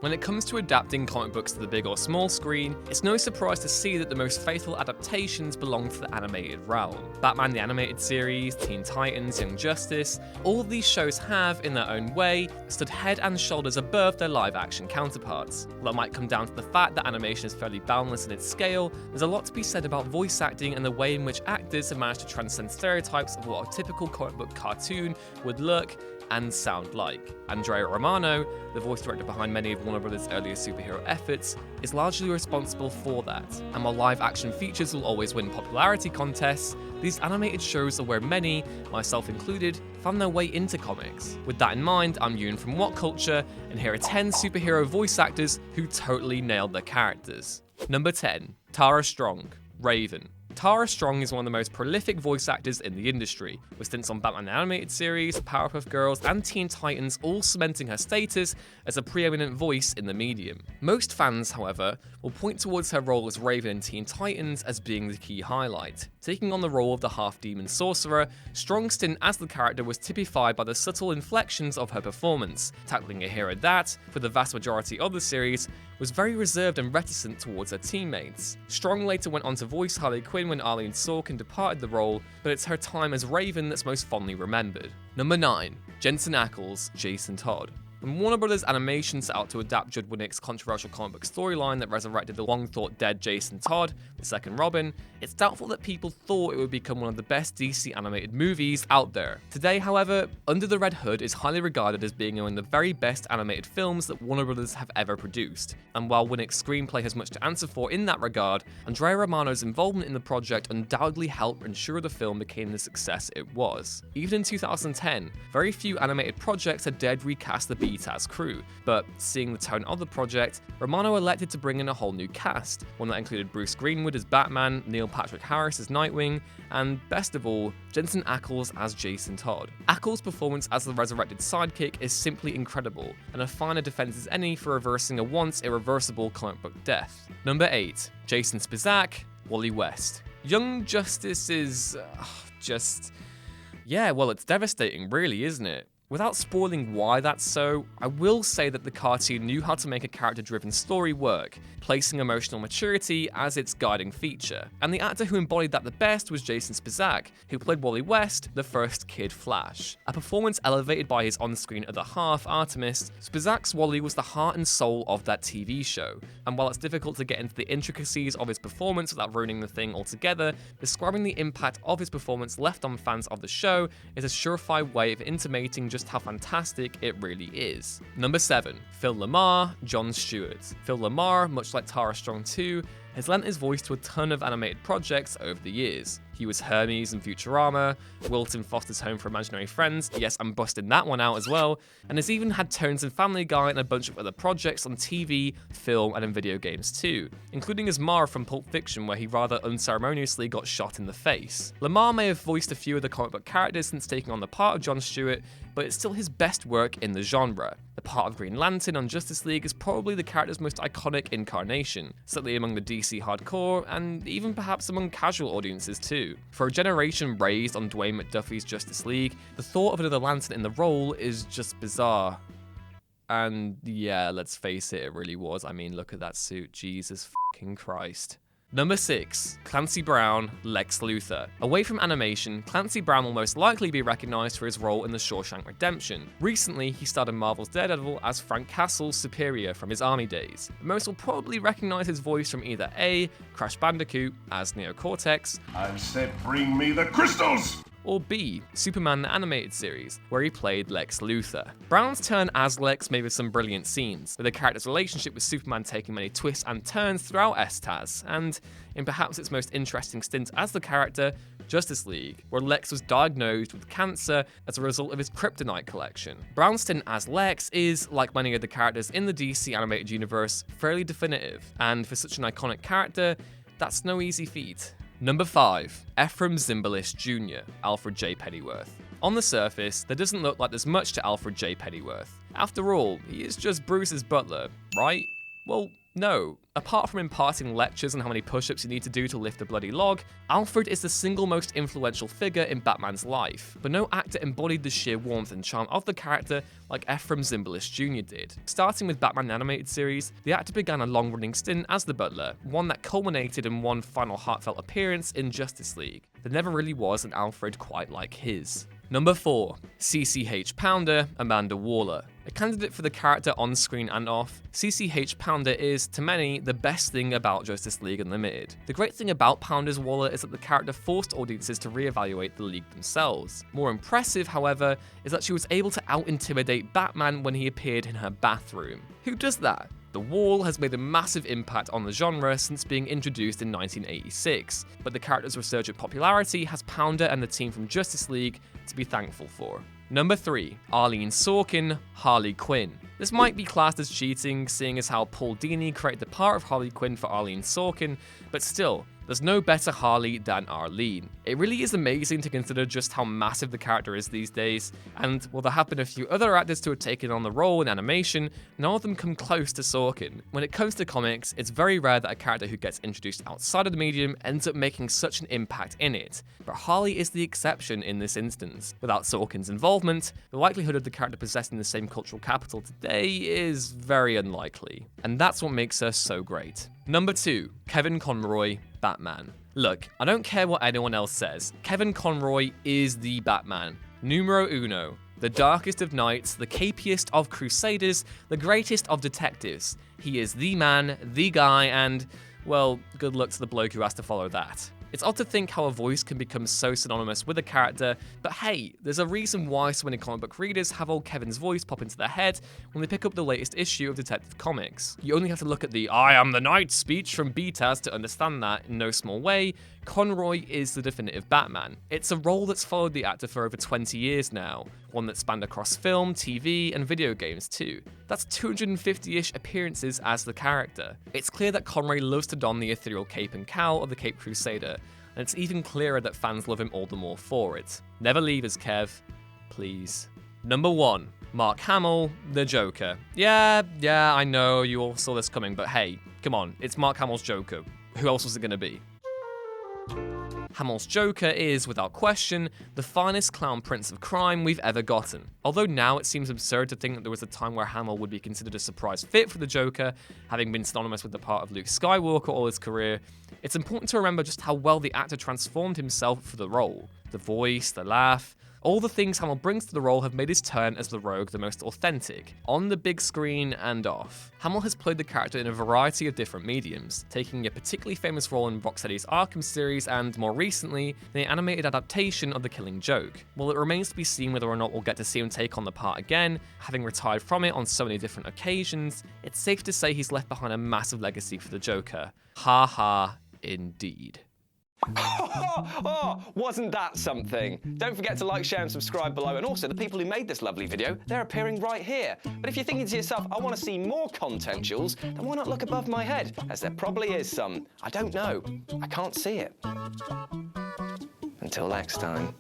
When it comes to adapting comic books to the big or small screen, it's no surprise to see that the most faithful adaptations belong to the animated realm. Batman the Animated Series, Teen Titans, Young Justice, all of these shows have, in their own way, stood head and shoulders above their live-action counterparts. While that might come down to the fact that animation is fairly boundless in its scale, there's a lot to be said about voice acting and the way in which actors have managed to transcend stereotypes of what a typical comic book cartoon would look and sound like. Andrea Romano, the voice director behind many of Warner Bros.' earliest superhero efforts, is largely responsible for that. And while live action features will always win popularity contests, these animated shows are where many, myself included, found their way into comics. With that in mind, I'm Ewan from What Culture, and here are 10 superhero voice actors who totally nailed their characters. Number 10. Tara Strong, Raven. Tara Strong is one of the most prolific voice actors in the industry, with stints on Batman the Animated Series, Powerpuff Girls, and Teen Titans all cementing her status as a preeminent voice in the medium. Most fans, however, will point towards her role as Raven in Teen Titans as being the key highlight. Taking on the role of the half-demon sorcerer, Strong's stint as the character was typified by the subtle inflections of her performance, tackling a hero that, for the vast majority of the series, was very reserved and reticent towards her teammates. Strong later went on to voice Harley Quinn when ARLEEN and SORKIN departed the role, but it's her time as Raven that's most fondly remembered. Number 9. Jensen Ackles, Jason Todd. When Warner Bros. Animation set out to adapt Judd Winnick's controversial comic book storyline that resurrected the long-thought-dead Jason Todd, the second Robin, it's doubtful that people thought it would become one of the best DC animated movies out there. Today, however, Under the Red Hood is highly regarded as being one of the very best animated films that Warner Bros. Have ever produced, and while Winnick's screenplay has much to answer for in that regard, Andrea Romano's involvement in the project undoubtedly helped ensure the film became the success it was. Even in 2010, very few animated projects had dared recast the as crew, but seeing the tone of the project, Romano elected to bring in a whole new cast, one that included Bruce Greenwood as Batman, Neil Patrick Harris as Nightwing, and best of all, Jensen Ackles as Jason Todd. Ackles' performance as the resurrected sidekick is simply incredible, and a finer defense as any for reversing a once irreversible comic book death. Number 8. Jason SPISAK, Wally West. Young Justice is well, it's devastating really, isn't it? Without spoiling why that's so, I will say that the cartoon knew how to make a character-driven story work, placing emotional maturity as its guiding feature. And the actor who embodied that the best was Jason SPISAK, who played Wally West, the first Kid Flash. A performance elevated by his on-screen other half, Artemis, SPISAK's Wally was the heart and soul of that TV show. And while it's difficult to get into the intricacies of his performance without ruining the thing altogether, describing the impact of his performance left on fans of the show is a surefire way of intimating just how fantastic it really is. Number 7. Phil LaMarr, Jon Stewart. Phil LaMarr, much like Tara Strong 2, has lent his voice to a ton of animated projects over the years. He was Hermes in Futurama, Wilton Foster's Home for Imaginary Friends, yes, I'm busting that one out as well, and has even had tones in Family Guy and a bunch of other projects on TV, film, and in video games too, including as Marv from Pulp Fiction, where he rather unceremoniously got shot in the face. LaMarr may have voiced a few of the comic book characters since taking on the part of Jon Stewart, but it's still his best work in the genre. The part of Green Lantern on Justice League is probably the character's most iconic incarnation, certainly among the DC hardcore, and even perhaps among casual audiences too. For a generation raised on Dwayne McDuffie's Justice League, the thought of another Lantern in the role is just bizarre. And yeah, let's face it, it really was. I mean, look at that suit, Jesus fucking Christ. Number 6. Clancy Brown, Lex Luthor. Away from animation, Clancy Brown will most likely be recognized for his role in The Shawshank Redemption. Recently, he starred in Marvel's Daredevil as Frank Castle's superior from his army days. But most will probably recognize his voice from either A. Crash Bandicoot as Neo Cortex, I said bring me the crystals! or B. Superman the Animated Series, where he played Lex Luthor. Brown's turn as Lex made with some brilliant scenes, with the character's relationship with Superman taking many twists and turns throughout STAS, and in perhaps its most interesting stint as the character, Justice League, where Lex was diagnosed with cancer as a result of his kryptonite collection. Brown's stint as Lex is, like many of the characters in the DC animated universe, fairly definitive, and for such an iconic character, that's no easy feat. Number 5. EFREM ZIMBALIST Jr., Alfred J. Pennyworth. On the surface, there doesn't look like there's much to Alfred J. Pennyworth. After all, he is just Bruce's butler, right? Well, No. Apart from imparting lectures on how many push-ups you need to do to lift a bloody log, Alfred is the single most influential figure in Batman's life, but no actor embodied the sheer warmth and charm of the character like EFREM ZIMBALIST Jr. did. Starting with Batman the Animated Series, the actor began a long-running stint as the Butler, one that culminated in one final heartfelt appearance in Justice League. There never really was an Alfred quite like his. Number 4. CCH Pounder, Amanda Waller. A candidate for the character on screen and off, CCH Pounder is, to many, the best thing about Justice League Unlimited. The great thing about Pounder's Waller is that the character forced audiences to reevaluate the League themselves. More impressive, however, is that she was able to out-intimidate Batman when he appeared in her bathroom. Who does that? The Wall has made a massive impact on the genre since being introduced in 1986, but the character's resurgent popularity has Pounder and the team from Justice League to be thankful for. Number 3. ARLEEN Sorkin, Harley Quinn. This might be classed as cheating, seeing as how Paul Dini created the part of Harley Quinn for ARLEEN Sorkin, but still, there's no better Harley than Arlene. It really is amazing to consider just how massive the character is these days, and while there have been a few other actors to have taken on the role in animation, none of them come close to Sorkin. When it comes to comics, it's very rare that a character who gets introduced outside of the medium ends up making such an impact in it, but Harley is the exception in this instance. Without Sorkin's involvement, the likelihood of the character possessing the same cultural capital today is very unlikely, and that's what makes her so great. Number 2. Kevin Conroy, Batman. Look, I don't care what anyone else says, Kevin Conroy is the Batman. Numero uno. The darkest of knights, the capiest of crusaders, the greatest of detectives. He is the man, the guy, and, well, good luck to the bloke who has to follow that. It's odd to think how a voice can become so synonymous with a character, but hey, there's a reason why so many comic book readers have old Kevin's voice pop into their head when they pick up the latest issue of Detective Comics. You only have to look at the "I am the Knight" speech from BTAS to understand that, in no small way, Conroy is the definitive Batman. It's a role that's followed the actor for over 20 years now, one that spanned across film, TV, and video games too. That's 250-ish appearances as the character. It's clear that Conroy loves to don the ethereal cape and cowl of the Caped Crusader, and it's even clearer that fans love him all the more for it. Never leave us, Kev. Please. Number 1. Mark Hamill, the Joker. Yeah, I know, you all saw this coming, but hey, come on, it's Mark Hamill's Joker. Who else was it gonna be? Hamill's Joker is, without question, the finest clown prince of crime we've ever gotten. Although now it seems absurd to think that there was a time where Hamill would be considered a surprise fit for the Joker, having been synonymous with the part of Luke Skywalker all his career, it's important to remember just how well the actor transformed himself for the role. The voice, the laugh, all the things Hamill brings to the role have made his turn as the Rogue the most authentic, on the big screen and off. Hamill has played the character in a variety of different mediums, taking a particularly famous role in Rocksteady's Arkham series and, more recently, the animated adaptation of The Killing Joke. While it remains to be seen whether or not we'll get to see him take on the part again, having retired from it on so many different occasions, it's safe to say he's left behind a massive legacy for the Joker. Ha ha, indeed. Oh, wasn't that something? Don't forget to like, share and subscribe below, and also the people who made this lovely video, they're appearing right here. But if you're thinking to yourself, I want to see more content, Jules, then why not look above my head, as there probably is some. I don't know. I can't see it. Until next time.